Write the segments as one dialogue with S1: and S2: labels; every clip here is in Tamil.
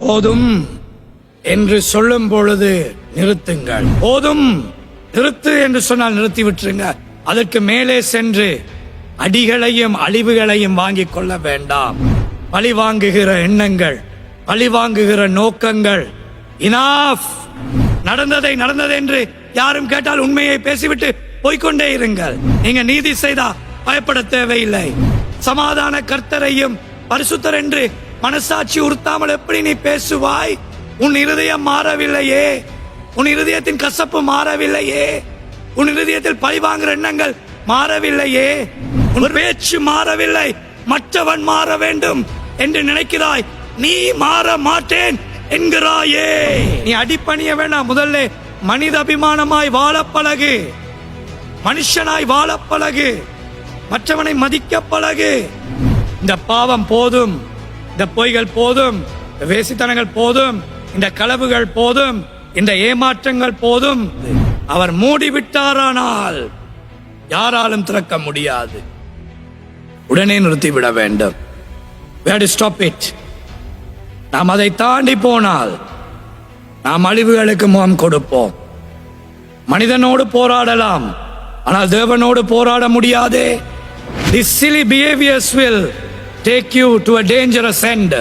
S1: போதும் என்று சொல்லும் பொழுது நிறுத்துங்கள். போதும், நிறுத்து என்று சொன்னால் நிறுத்தி விட்டுருங்க. அதற்கு மேலே சென்று அடிகளையும் அழிவுகளையும் வாங்கிக் கொள்ள வேண்டாம். பழி வாங்குகிற எண்ணங்கள், பழி வாங்குகிற நோக்கங்கள், இனாஃப். நடந்தது என்று யாரும் கேட்டால் உண்மையை பேசிவிட்டு போய்கொண்டே இருங்கள். நீங்க நீதி செய்தா பயப்பட தேவையில்லை. சமாதான கர்த்தரையும் பரிசுத்தர் என்று மனசாட்சி உறுத்தாமல் எப்படி நீ பேசுவாய்? உன் இருதயம் மாறவில்லையே, உன் இருதயத்தின் கசப்பு மாறவில்லையே, உன் இருதயத்தில் பழி வாங்குற எண்ணங்கள் மாறவில்லையே, உன் பேச்சு மாறவில்லை. மற்றவன் மாற வேண்டும் என்று நினைக்கிறாய், நீ மாற மாட்டேன் என்கிறாயே. நீ அடிப்பணிய வேண்டாம். முதல்ல மனித அபிமானமாய் வாழ பழகு, மனுஷனாய் வாழ பழகு, மற்றவனை மதிக்க பழகு. இந்த பாவம் போதும், இந்த பொய்கள் போதும், இந்த வேசித்தனங்கள் போதும், இந்த களவுகள் போதும், இந்த ஏமாற்றங்கள் போதும். அவர் மூடிவிட்டாரானால் யாராலும் திறக்க முடியாது. உடனே நிறுத்திவிட வேண்டும். We have to stop it. நாம் அதை தாண்டி போனால் நாம் அழிவுகளுக்கு முகம் கொடுப்போம். மனிதனோடு போராடலாம், ஆனால் தேவனோடு போராட முடியாதே. These silly behaviors will take you to a dangerous end.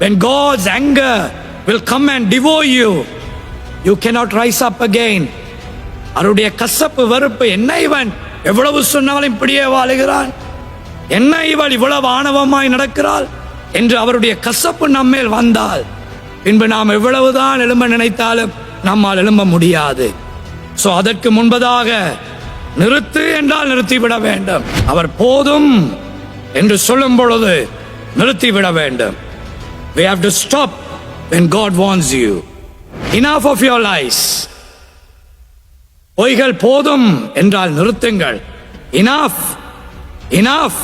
S1: When God's anger will come and devour you, you cannot rise up again. அவருடைய கசப்பு வெறுப்பு, என்ன இவன் எவ்வளவு சொன்னாலும் இப்படியே வாழுகிறான், என்ன இவள் இவ்வளவு ஆணவமாய் நடக்கிறாள் என்று அவருடைய கசப்பு நம்மேல் வந்தால் பின்பு நாம் எவ்வளவுதான் எழும்ப நினைத்தாலும் நம்மால் எழும்ப முடியாது. சோ அதற்கு முன்பதாக நிறுத்து என்றால் நிறுத்திவிட வேண்டும். அவர் போதும் என்று சொல்லும் பொழுது நிறுத்திவிட வேண்டும். We have to stop when God wants you. Enough of your lies. பொய்கள் போதும் என்றால் நிறுத்துங்கள். Enough. Enough.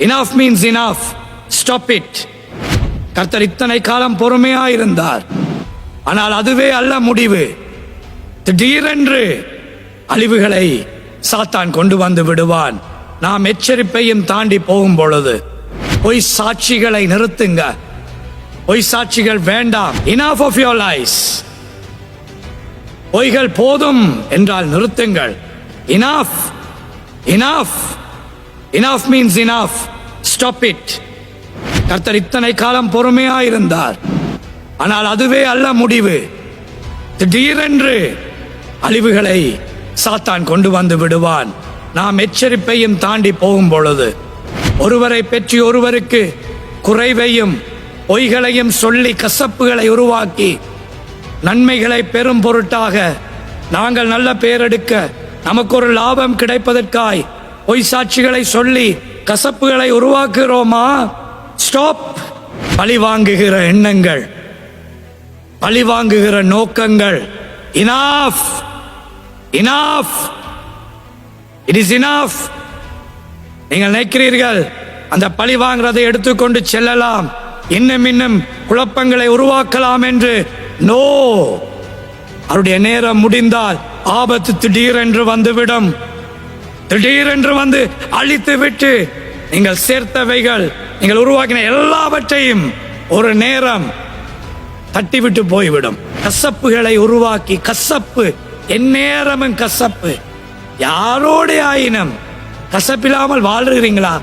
S1: Enough means enough. Stop it. கர்த்தர் இத்தனை காலம் பொறுமையாயிருந்தார். ஆனால் அதுவே அல்ல முடிவு. திடீரென்று அழிவுகளை சாத்தான் கொண்டு வந்து விடுவான். நாம் எச்சரிப்பையும் தாண்டி போகும் பொழுது பொய் சாட்சிகளை நிறுத்துங்க. பொய் சாட்சிகள் வேண்டாம். Enough of your lies. பொய்கள் போதும் என்றால் நிறுத்துங்கள். Enough. Enough. Enough means enough. Stop it. கர்த்தர் இத்தனை காலம் பொறுமையாயிருந்தார். ஆனால் அதுவே அல்ல முடிவு. திடீரென்று அழிவுகளை சாத்தான் கொண்டு வந்து விடுவான். நாம் எச்சரிப்பையும் தாண்டி போகும் பொழுது ஒருவரை பற்றி ஒருவருக்கு குறைவையும் பொய்களையும் சொல்லி கசப்புகளை உருவாக்கி நன்மைகளை பெரும் பொருட்டாக நாங்கள் நல்ல பேரெடுக்க நமக்கு ஒரு லாபம் கிடைப்பதற்காய் பொய் சாட்சிகளை சொல்லி கசப்புகளை உருவாக்குகிறோமா? ஸ்டாப். பழி வாங்குகிற எண்ணங்கள், பழி வாங்குகிற நோக்கங்கள், enough. Enough. It is enough. நீங்கள் நினைக்கிறீர்கள் அந்த பழி வாங்குறதை எடுத்துக்கொண்டு செல்லலாம், இன்னும் குழப்பங்களை உருவாக்கலாம் என்று. நோ. அவருடைய நேரம் முடிந்தால் ஆபத்து திடீரென்று வந்துவிடும். திடீரென்று வந்து அழித்து விட்டு நீங்கள் சேர்த்தவைகள், நீங்கள் உருவாக்கின எல்லாவற்றையும் ஒரு நேரம் தட்டிவிட்டு போய்விடும். கசப்புகளை உருவாக்கி, கசப்பு எந்நேரமும் கசப்பு. யாரோட ஆயினும் கசப்பில்லாமல் வாழ்றீங்களா?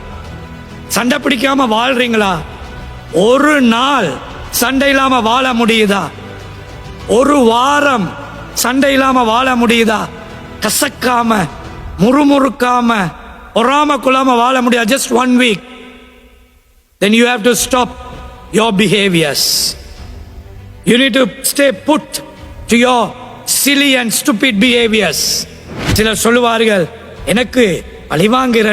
S1: சண்டை பிடிக்காம வாழ்றீங்களா? ஒரு நாள் சண்டை இல்லாம வாழ முடியுதா? ஒரு வாரம் சண்டை இல்லாம வாழ முடியுதா? கசக்காம, முறுமுறுக்காம, பொறாம கொள்ளாம வாழ முடியாது. Just 1 week. Then you have to stop your behaviors. You need to stay put to your silly and stupid behaviors. சிலர் சொல்லுவார்கள், எனக்கு பழிவாங்குகிற